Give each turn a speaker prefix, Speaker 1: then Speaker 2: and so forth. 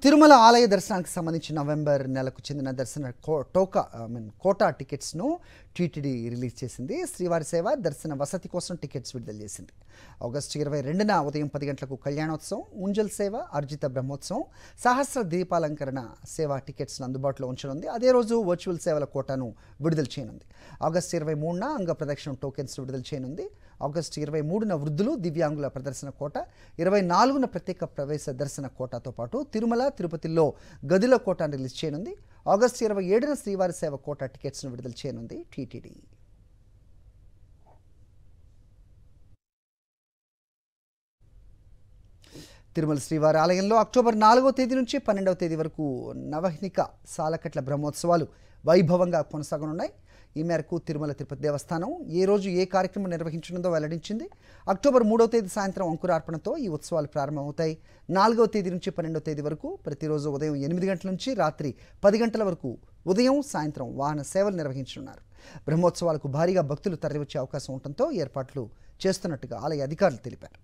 Speaker 1: తిరుమల ఆలయ దర్శనానికి సంబంధించి నవంబర్ నెలకు చెందిన దర్శన కోటా టికెట్స్ను టీటీడీ రిలీజ్ చేసింది. శ్రీవారి సేవ దర్శన వసతి కోసం టికెట్స్ విడుదల చేసింది. ఆగస్టు 22న ఉదయం 10 గంటలకు కళ్యాణోత్సవం, ఉంజల్ సేవ, అర్జిత బ్రహ్మోత్సవం, సహస్ర దీపాలంకరణ సేవ టికెట్స్ను అందుబాటులో ఉంచనుంది. అదే రోజు వర్చువల్ సేవల కోటాను విడుదల చేయనుంది. ఆగస్టు 23న అంగ ప్రదక్షిణ టోకెన్స్ విడుదల చేయనుంది. ఆగస్టు 23న వృద్ధులు, దివ్యాంగుల ప్రదర్శన కోట, 24న ప్రత్యేక ప్రవేశ దర్శన కోటాతో పాటు తిరుమల, తిరుపతిలో గదుల కోటాను రిలీజ్ చేయనుంది. ఆగస్టు 27న శ్రీవారి సేవ కోటా టికెట్స్ను విడుదల చేయనుంది టీటీడీ. తిరుమల శ్రీవారి ఆలయంలో అక్టోబర్ 4వ తేదీ నుంచి 12వ తేదీ వరకు నవహినిక సాలకట్ల బ్రహ్మోత్సవాలు వైభవంగా కొనసాగనున్నాయి. ఈ మేరకు తిరుమల తిరుపతి దేవస్థానం ఏ రోజు ఏ కార్యక్రమం నిర్వహించనుందో వెల్లడించింది. అక్టోబర్ 3వ తేదీ సాయంత్రం అంకురార్పణతో ఈ ఉత్సవాలు ప్రారంభమవుతాయి. 4వ తేదీ నుంచి 12వ తేదీ వరకు ప్రతిరోజు ఉదయం 8 గంటల నుంచి రాత్రి 10 గంటల వరకు ఉదయం, సాయంత్రం వాహన సేవలు నిర్వహించనున్నారు. బ్రహ్మోత్సవాలకు భారీగా భక్తులు తరలివచ్చే అవకాశం ఉండటంతో ఏర్పాట్లు చేస్తున్నట్టుగా ఆలయ అధికారులు తెలిపారు.